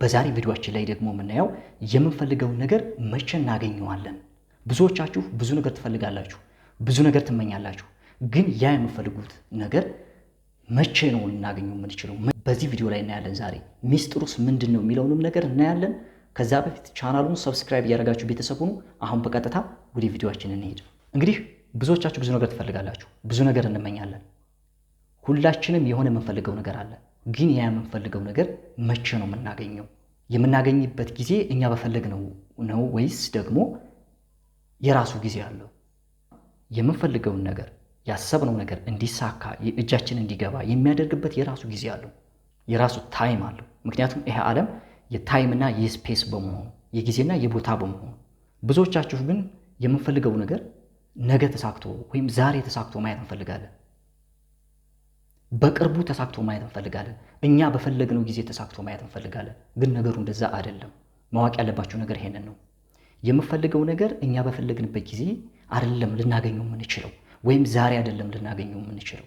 በዛሬ ቪዲዮአችን ላይ ደግሞ የምናየው የምንፈልገውን ነገር መቼ እናገኘዋለን። ብዙዎቻችሁ ብዙ ነገር ትፈልጋላችሁ፣ ብዙ ነገር ትመኛላችሁ፣ ግን ያ የምትፈልጉት ነገር መቼ ነው ልናገኘው የምንችለው? በዚህ ቪዲዮ ላይ እናያለን። ዛሬ ሚስጥሩስ ምንድን ነው የሚለውንም ነገር እናያለን። ከዛ በፊት ቻናሉን ሰብስክራይብ እያደረጋችሁ ቤተሰብ ሁኑ። አሁን በቀጥታ ወደ ቪዲዮአችን እንሄድ። እንግዲህ ብዙዎቻችሁ ብዙ ነገር ትፈልጋላችሁ፣ ብዙ ነገር እንመኛለን። ሁላችንም የሆነ የምንፈልገው ነገር አለ። ግን ያ የምንፈልገው ነገር መቼ ነው የምናገኘው? የምናገኝበት ጊዜ እኛ በፈለግነው ነው ወይስ ደግሞ የራሱ ጊዜ አለው? የምንፈልገውን ነገር ያሰብነው ነገር እንዲሳካ እጃችን እንዲገባ የሚያደርግበት የራሱ ጊዜ አለው፣ የራሱ ታይም አለው። ምክንያቱም ይሄ ዓለም የታይምና የስፔስ በመሆኑ የጊዜና የቦታ በመሆኑ ብዙዎቻችሁ ግን የምንፈልገው ነገር ነገ ተሳክቶ ወይም ዛሬ ተሳክቶ ማየት እንፈልጋለን። በቅርቡ ተሳክቶ ማየት እንፈልጋለን። እኛ በፈለግነው ጊዜ ተሳክቶ ማየት እንፈልጋለን። ግን ነገሩ እንደዛ አይደለም። ማወቅ ያለባችሁ ነገር ይሄንን ነው። የምፈልገው ነገር እኛ በፈለግንበት ጊዜ አይደለም ልናገኘው የምንችለው፣ ወይም ዛሬ አይደለም ልናገኘው የምንችለው።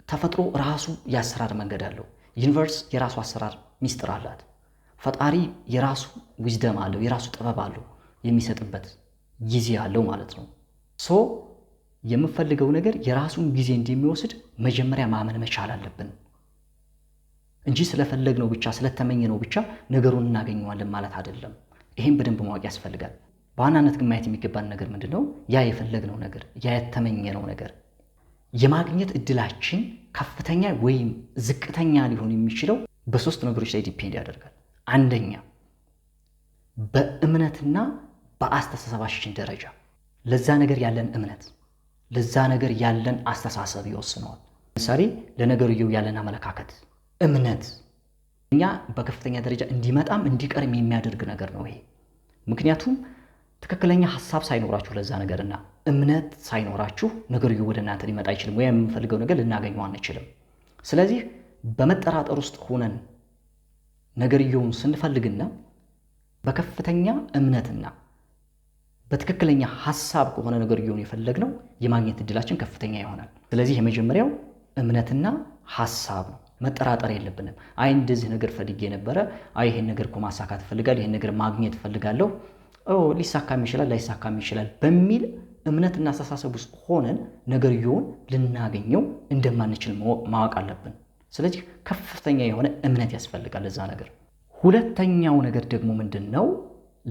ተፈጥሮ ራሱ የአሰራር መንገድ አለው። ዩኒቨርስ የራሱ አሰራር ሚስጥር አላት። ፈጣሪ የራሱ ዊዝደም አለው፣ የራሱ ጥበብ አለው፣ የሚሰጥበት ጊዜ አለው ማለት ነው። የምፈልገው ነገር የራሱን ጊዜ እንደሚወስድ መጀመሪያ ማመን መቻል አለብን እንጂ ስለፈለግነው ብቻ ስለተመኘነው ብቻ ነገሩን እናገኘዋለን ማለት አይደለም። ይሄን በደንብ ማወቅ ያስፈልጋል። በዋናነት ግን ማየት የሚገባን ነገር ምንድነው? ያ የፈለግነው ነገር፣ ያ የተመኘነው ነገር የማግኘት እድላችን ከፍተኛ ወይም ዝቅተኛ ሊሆን የሚችለው በሶስት ነገሮች ላይ ዲፔንድ ያደርጋል። አንደኛ በእምነትና በአስተሳሰባችን ደረጃ ለዛ ነገር ያለን እምነት፣ ለዛ ነገር ያለን አስተሳሰብ ይወስነዋል። ለምሳሌ ለነገርየው ያለን አመለካከት፣ እምነት እኛ በከፍተኛ ደረጃ እንዲመጣም እንዲቀርም የሚያደርግ ነገር ነው ይሄ። ምክንያቱም ትክክለኛ ሐሳብ ሳይኖራችሁ ለዛ ነገርና እምነት ሳይኖራችሁ ነገርየው ወደ እናንተ ሊመጣ አይችልም፣ ወይም የምንፈልገው ነገር ልናገኘው አንችልም። ስለዚህ በመጠራጠር ውስጥ ሆነን ነገርየውን ስንፈልግና በከፍተኛ እምነትና በትክክለኛ ሐሳብ ከሆነ ነገርየውን የፈለግነው የማግኘት እድላችን ከፍተኛ ይሆናል። ስለዚህ የመጀመሪያው እምነትና ሐሳብ ነው። መጠራጠር የለብንም። አይ እንደዚህ ነገር ፈልጌ ነበረ፣ አይ ይሄን ነገር እኮ ማሳካት እፈልጋለሁ፣ ይሄን ነገር ማግኘት እፈልጋለሁ፣ ሊሳካም ይችላል ላይሳካም ይችላል በሚል እምነትና አስተሳሰብ ውስጥ ሆነን ነገርየውን ልናገኘው እንደማንችል ማወቅ አለብን። ስለዚህ ከፍተኛ የሆነ እምነት ያስፈልጋል ለዛ ነገር። ሁለተኛው ነገር ደግሞ ምንድን ነው?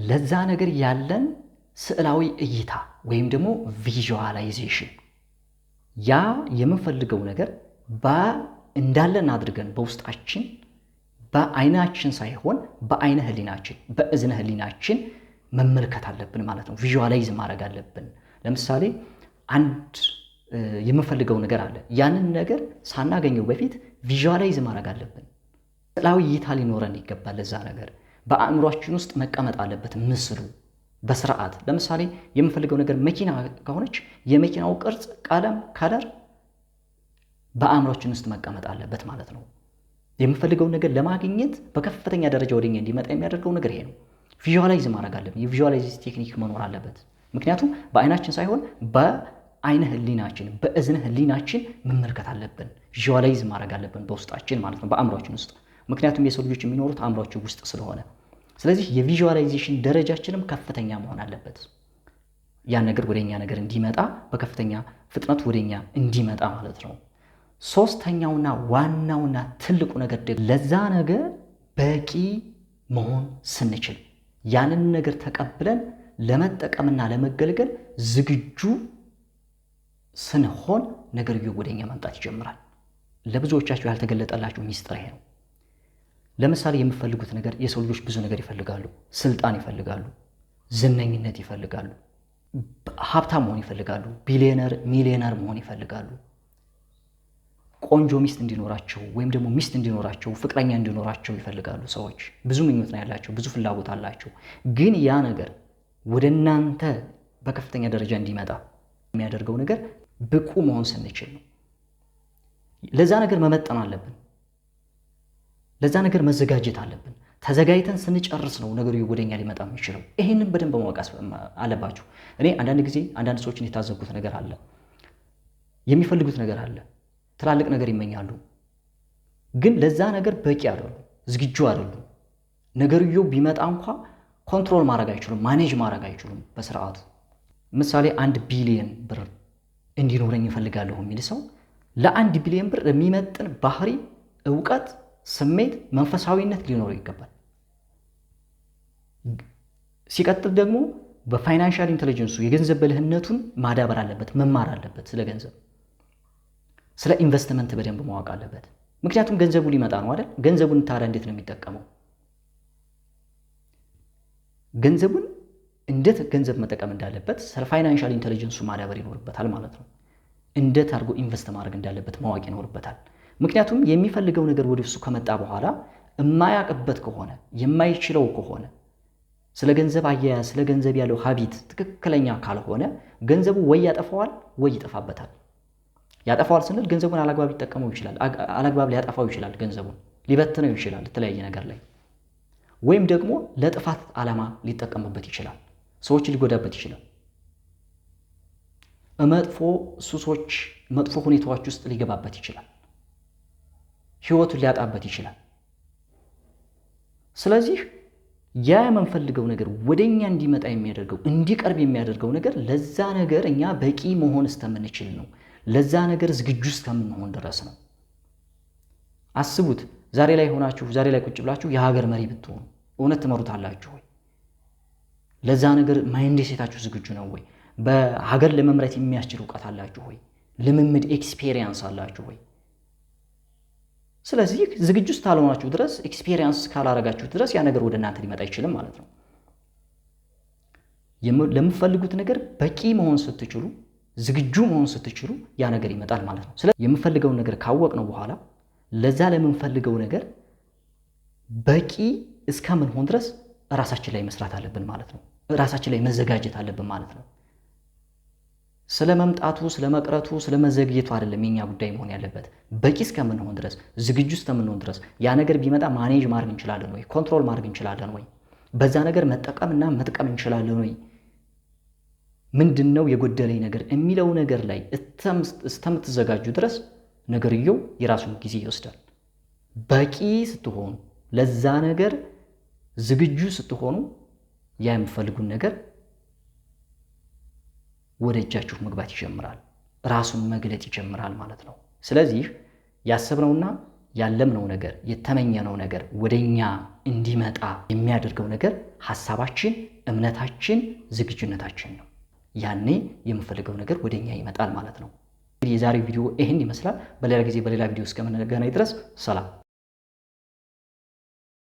ለዛ ነገር ያለን ስዕላዊ እይታ ወይም ደግሞ ቪዥዋላይዜሽን። ያ የምንፈልገው ነገር እንዳለን አድርገን በውስጣችን በአይናችን ሳይሆን በአይነ ህሊናችን በእዝነ ህሊናችን መመልከት አለብን ማለት ነው። ቪዥዋላይዝ ማድረግ አለብን። ለምሳሌ አንድ የምንፈልገው ነገር አለ። ያንን ነገር ሳናገኘው በፊት ቪዥዋላይዝ ማድረግ አለብን። ስዕላዊ እይታ ሊኖረን ይገባል። ለዛ ነገር በአእምሯችን ውስጥ መቀመጥ አለበት ምስሉ በስርዓት። ለምሳሌ የምፈልገው ነገር መኪና ከሆነች የመኪናው ቅርጽ፣ ቀለም፣ ከለር በአእምሮአችን ውስጥ መቀመጥ አለበት ማለት ነው። የምፈልገውን ነገር ለማግኘት በከፍተኛ ደረጃ ወደኛ እንዲመጣ የሚያደርገው ነገር ይሄ ነው። ቪዥዋላይዝ ማድረግ አለብን። የቪዥዋላይዝ ቴክኒክ መኖር አለበት። ምክንያቱም በአይናችን ሳይሆን በአይነ ህሊናችን በእዝነ ህሊናችን መመልከት አለብን። ቪዥዋላይዝ ማድረግ አለብን በውስጣችን ማለት ነው፣ በአእምሮአችን ውስጥ። ምክንያቱም የሰው ልጆች የሚኖሩት አእምሮአችን ውስጥ ስለሆነ ስለዚህ የቪዥዋላይዜሽን ደረጃችንም ከፍተኛ መሆን አለበት። ያን ነገር ወደኛ ነገር እንዲመጣ በከፍተኛ ፍጥነት ወደኛ እንዲመጣ ማለት ነው። ሶስተኛውና ዋናውና ትልቁ ነገር ደግሞ ለዛ ነገር በቂ መሆን ስንችል፣ ያንን ነገር ተቀብለን ለመጠቀምና ለመገልገል ዝግጁ ስንሆን ነገርየው ወደኛ መምጣት ይጀምራል። ለብዙዎቻችሁ ያልተገለጠላችሁ ሚስጥር ይሄ ነው። ለምሳሌ የምፈልጉት ነገር፣ የሰው ልጆች ብዙ ነገር ይፈልጋሉ። ስልጣን ይፈልጋሉ፣ ዝነኝነት ይፈልጋሉ፣ ሀብታም መሆን ይፈልጋሉ፣ ቢሊዮነር ሚሊዮነር መሆን ይፈልጋሉ፣ ቆንጆ ሚስት እንዲኖራቸው ወይም ደግሞ ሚስት እንዲኖራቸው ፍቅረኛ እንዲኖራቸው ይፈልጋሉ። ሰዎች ብዙ ምኞት ነው ያላቸው፣ ብዙ ፍላጎት አላቸው። ግን ያ ነገር ወደ እናንተ በከፍተኛ ደረጃ እንዲመጣ የሚያደርገው ነገር ብቁ መሆን ስንችል ነው። ለዛ ነገር መመጠን አለብን። ለዛ ነገር መዘጋጀት አለብን። ተዘጋጅተን ስንጨርስ ነው ነገሩ ወደኛ ሊመጣ የሚችለው። ይሄንን በደንብ ማወቅ አለባችሁ። እኔ አንዳንድ ጊዜ አንዳንድ ሰዎችን የታዘብኩት ነገር አለ። የሚፈልጉት ነገር አለ፣ ትላልቅ ነገር ይመኛሉ፣ ግን ለዛ ነገር በቂ አይደሉም፣ ዝግጁ አይደሉም። ነገርየው ቢመጣ እንኳ ኮንትሮል ማድረግ አይችሉም፣ ማኔጅ ማድረግ አይችሉም በስርዓቱ። ምሳሌ 1 ቢሊዮን ብር እንዲኖረኝ እፈልጋለሁ የሚል ሰው ለ1 ቢሊዮን ብር የሚመጥን ባህሪ፣ እውቀት፣ ስሜት፣ መንፈሳዊነት ሊኖረው ይገባል። ሲቀጥል ደግሞ በፋይናንሻል ኢንተለጀንሱ የገንዘብ ብልህነቱን ማዳበር አለበት፣ መማር አለበት። ስለ ገንዘብ፣ ስለ ኢንቨስትመንት በደንብ ማወቅ አለበት። ምክንያቱም ገንዘቡ ሊመጣ ነው አይደል? ገንዘቡን ታዲያ እንዴት ነው የሚጠቀመው? ገንዘቡን እንዴት ገንዘብ መጠቀም እንዳለበት ስለ ፋይናንሻል ኢንተለጀንሱ ማዳበር ይኖርበታል ማለት ነው። እንዴት አድርጎ ኢንቨስት ማድረግ እንዳለበት ማወቅ ይኖርበታል። ምክንያቱም የሚፈልገው ነገር ወደ እሱ ከመጣ በኋላ የማያውቅበት ከሆነ የማይችለው ከሆነ ስለ ገንዘብ አያያዝ ስለ ገንዘብ ያለው ሀቢት ትክክለኛ ካልሆነ ገንዘቡ ወይ ያጠፋዋል ወይ ይጠፋበታል። ያጠፋዋል ስንል ገንዘቡን አላግባብ ሊጠቀመው ይችላል፣ አላግባብ ሊያጠፋው ይችላል፣ ገንዘቡን ሊበትነው ይችላል የተለያየ ነገር ላይ፣ ወይም ደግሞ ለጥፋት ዓላማ ሊጠቀምበት ይችላል፣ ሰዎች ሊጎዳበት ይችላል፣ መጥፎ ሱሶች መጥፎ ሁኔታዎች ውስጥ ሊገባበት ይችላል፣ ህይወቱን ሊያጣበት ይችላል። ስለዚህ ያ የምንፈልገው ነገር ወደኛ እንዲመጣ የሚያደርገው እንዲቀርብ የሚያደርገው ነገር ለዛ ነገር እኛ በቂ መሆን እስከምንችል ነው። ለዛ ነገር ዝግጁ እስከምንሆን ድረስ ነው። አስቡት፣ ዛሬ ላይ ሆናችሁ ዛሬ ላይ ቁጭ ብላችሁ የሀገር መሪ ብትሆኑ እውነት ትመሩታላችሁ ወይ? ለዛ ነገር ማይንድ ሴታችሁ ዝግጁ ነው ወይ? በሀገር ለመምራት የሚያስችል እውቀት አላችሁ ወይ? ልምምድ ኤክስፔሪየንስ አላችሁ ወይ? ስለዚህ ዝግጁ እስካልሆናችሁ ድረስ ኤክስፔሪየንስ ካላረጋችሁ ድረስ ያ ነገር ወደ እናንተ ሊመጣ አይችልም ማለት ነው። ለምትፈልጉት ነገር በቂ መሆን ስትችሉ፣ ዝግጁ መሆን ስትችሉ ያ ነገር ይመጣል ማለት ነው። ስለዚህ የምፈልገውን ነገር ካወቅነው በኋላ ለዛ ለምንፈልገው ነገር በቂ እስከምንሆን ድረስ ራሳችን ላይ መስራት አለብን ማለት ነው። ራሳችን ላይ መዘጋጀት አለብን ማለት ነው። ስለ መምጣቱ ስለ መቅረቱ ስለ መዘግየቱ አይደለም የኛ ጉዳይ መሆን ያለበት። በቂ እስከምንሆን ድረስ ዝግጁ እስከምንሆን ድረስ ያ ነገር ቢመጣ ማኔጅ ማድረግ እንችላለን ወይ? ኮንትሮል ማድረግ እንችላለን ወይ? በዛ ነገር መጠቀምና መጥቀም እንችላለን ወይ? ምንድነው የጎደለኝ ነገር የሚለው ነገር ላይ እስከምትዘጋጁ ድረስ ነገርየው የራሱን ጊዜ ይወስዳል። በቂ ስትሆኑ ለዛ ነገር ዝግጁ ስትሆኑ ያ የምትፈልጉን ነገር ወደ እጃችሁ መግባት ይጀምራል፣ ራሱን መግለጥ ይጀምራል ማለት ነው። ስለዚህ ያሰብነውና ያለምነው ነገር የተመኘነው ነገር ወደኛ እንዲመጣ የሚያደርገው ነገር ሐሳባችን፣ እምነታችን፣ ዝግጁነታችን ነው። ያኔ የምፈልገው ነገር ወደኛ ይመጣል ማለት ነው። የዛሬው ቪዲዮ ይህን ይመስላል። በሌላ ጊዜ በሌላ ቪዲዮ እስከምንገናኝ ድረስ ሰላም።